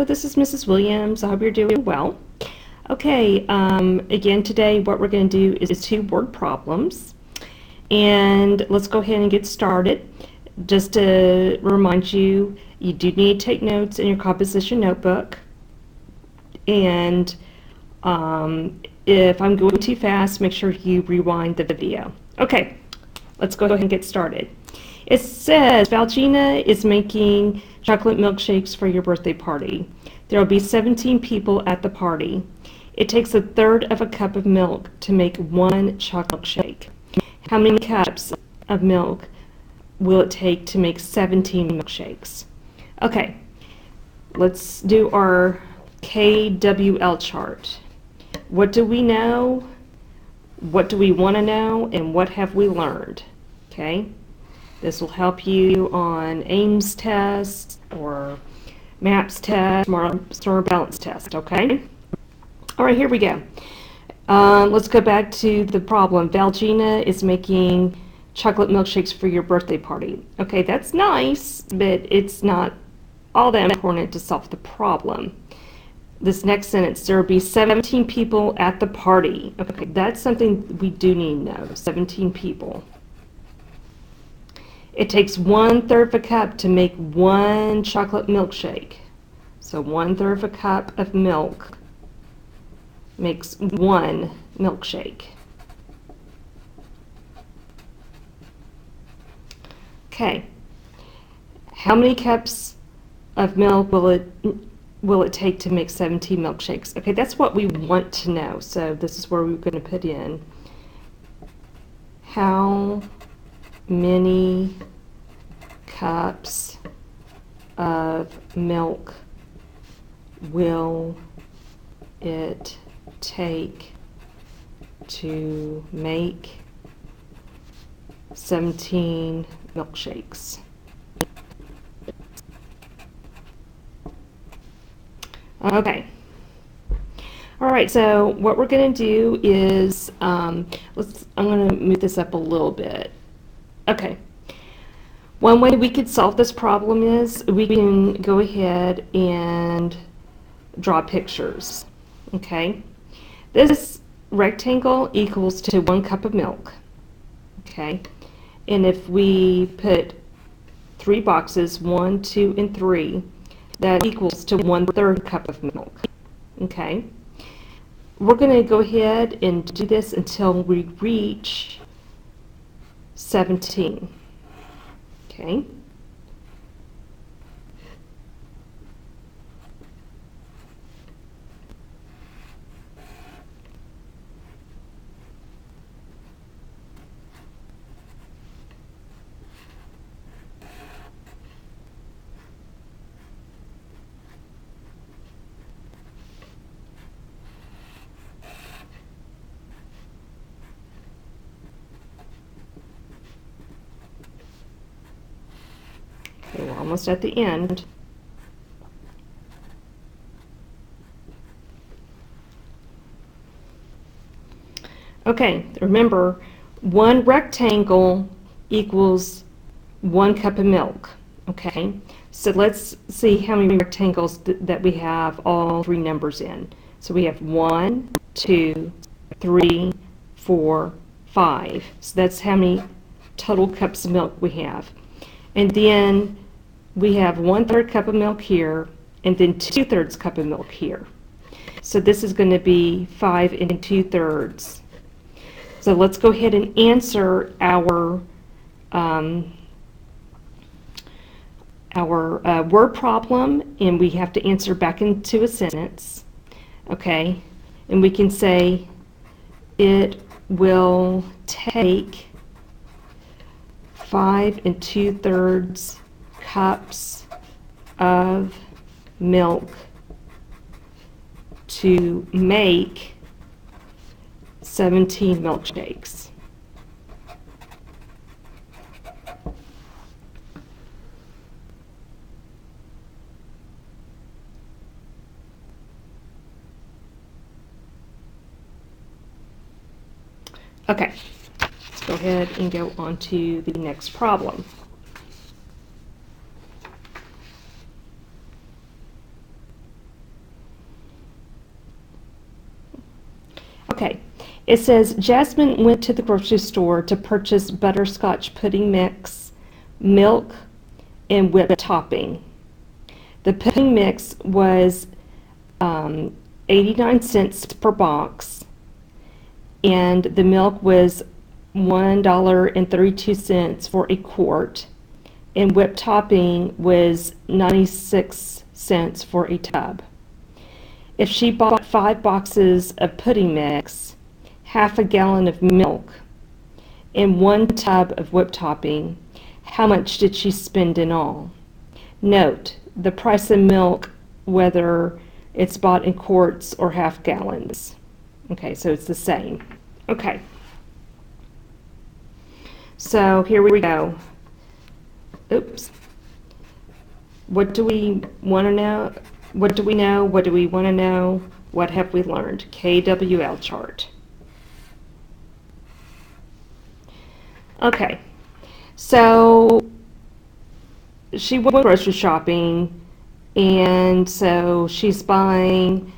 this is Mrs. Williams. I hope you're doing well. Okay, again today what we're going to do is two word problems. And let's go ahead and get started. Just to remind you, you do need to take notes in your composition notebook. And if I'm going too fast, make sure you rewind the video. Okay, let's go ahead and get started. It says, Valgina is making chocolate milkshakes for your birthday party. There will be 17 people at the party. It takes 1/3 of a cup of milk to make one chocolate shake. How many cups of milk will it take to make 17 milkshakes? Okay, let's do our KWL chart. What do we know? What do we want to know? And what have we learned? Okay, this will help you on Ames test or MAPS test, Smart Balance test, okay? All right, here we go. Let's go back to the problem. Valgina is making chocolate milkshakes for your birthday party. Okay, that's nice, but it's not all that important to solve the problem. This next sentence, there will be 17 people at the party. Okay, that's something we do need to know, 17 people. It takes 1/3 of a cup to make one chocolate milkshake. So 1/3 of a cup of milk makes one milkshake. Okay, how many cups of milk will it take to make 17 milkshakes? Okay, that's what we want to know. So this is where we're going to put in how many cups of milk will it take to make 17 milkshakes? Okay. All right, so what we're going to do is, I'm going to move this up a little bit. Okay. One way we could solve this problem is we can go ahead and draw pictures. Okay. This rectangle equals to 1 cup of milk. Okay. And if we put 3 boxes, 1, 2, and 3, that equals to 1/3 cup of milk. Okay. We're going to go ahead and do this until we reach 17. Okay. Okay, we're almost at the end. Okay, remember, one rectangle equals 1 cup of milk. Okay, so let's see how many rectangles that we have all 3 numbers in. So we have 1, 2, 3, 4, 5. So that's how many total cups of milk we have. And then we have 1/3 cup of milk here, and then 2/3 cup of milk here. So this is going to be 5 2/3. So let's go ahead and answer our word problem, and we have to answer back into a sentence. Okay, and we can say it will take 5 2/3 cups of milk to make 17 milkshakes. Okay, let's go ahead and go on to the next problem. It says Jasmine went to the grocery store to purchase butterscotch pudding mix, milk, and whipped topping. The pudding mix was 89 cents per box, and the milk was $1.32 for a quart, and whipped topping was 96 cents for a tub. If she bought 5 boxes of pudding mix, half a gallon of milk, and 1 tub of whipped topping, how much did she spend in all? Note, the price of milk, whether it's bought in quarts or half gallons. Okay, so it's the same. Okay. So here we go. Oops. What do we want to know? What do we know? What do we want to know? What have we learned? KWL chart. Okay. So she went grocery shopping, and so she's buying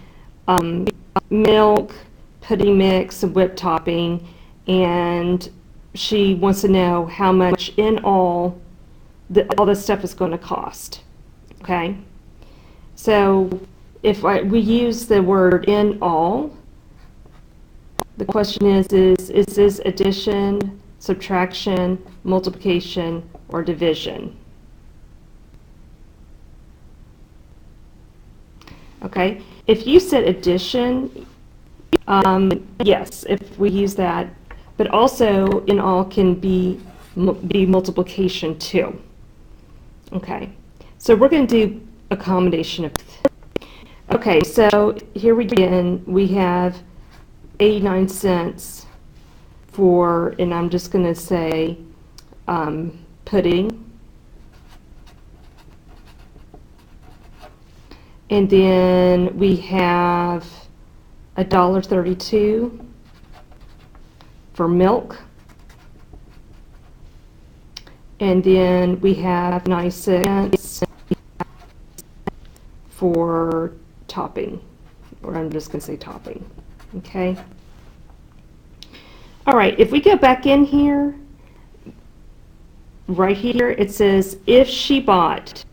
milk, pudding mix, and whipped topping, and she wants to know how much in all all this stuff is going to cost. Okay, so if we use the word in all, the question is this addition, subtraction, multiplication, or division? Okay, if you said addition, yes, if we use that, but also in all can be multiplication too. Okay, so we're going to do a combination of. Okay, so here we begin. We have 89 cents for, and I'm just going to say pudding. And then we have $1.32 for milk. And then we have 9 cents for topping, or I'm just going to say topping. Okay. All right, if we go back in here, right here, it says if she bought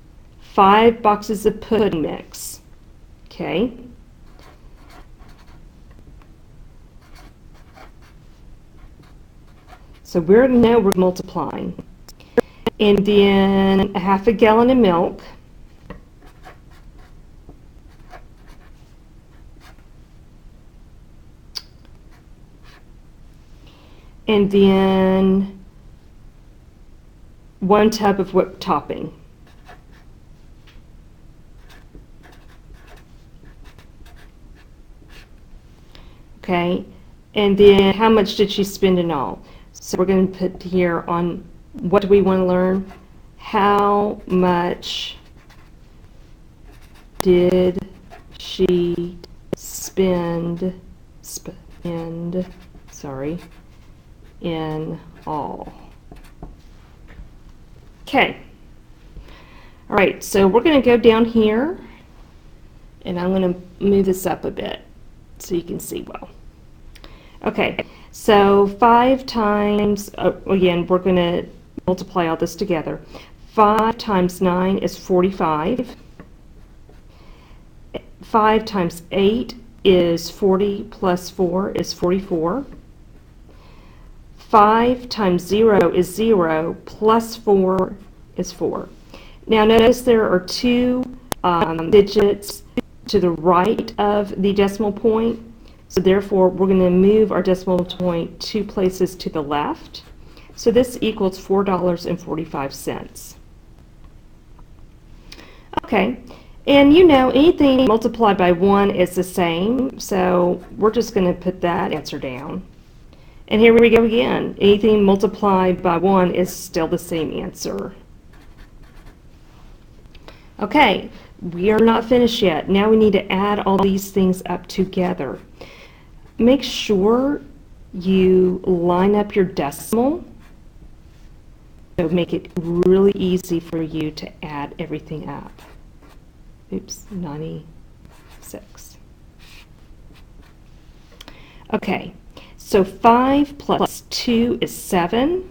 5 boxes of pudding mix. Okay. So now we're multiplying. And then half a gallon of milk. And then 1 tub of whipped topping. Okay, and then how much did she spend in all? So we're going to put here on what do we want to learn? How much did she spend in all? Okay. All right, so we're going to go down here, and I'm going to move this up a bit so you can see well. Okay, so 5 times, again, we're going to multiply all this together. 5 times 9 is 45. 5 times 8 is 40 plus 4 is 44. 5 times 0 is 0 plus 4 is 4. Now notice there are 2 digits to the right of the decimal point. So therefore, we're going to move our decimal point 2 places to the left. So this equals $4.45. Okay, and you know anything multiplied by 1 is the same, so we're just going to put that answer down. And here we go again. Anything multiplied by 1 is still the same answer. Okay, we are not finished yet. Now we need to add all these things up together. Make sure you line up your decimal. So make it really easy for you to add everything up. Oops, 96. Okay, So 5 plus 2 is 7.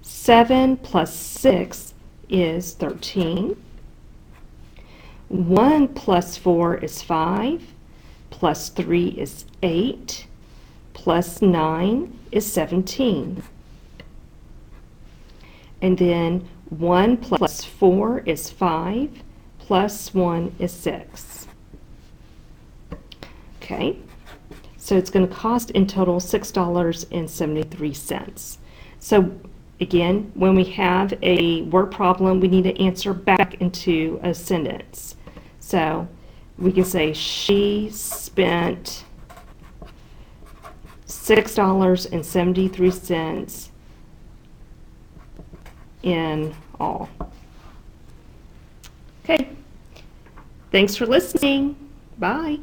7 plus 6 is 13. 1 plus 4 is 5. Plus 3 is 8. Plus 9 is 17. And then 1 plus 4 is 5. Plus 1 is 6. Okay, so it's going to cost in total $6.73. So again, when we have a word problem, we need to answer back into a sentence. So we can say she spent $6.73 in all. Okay, thanks for listening. Bye.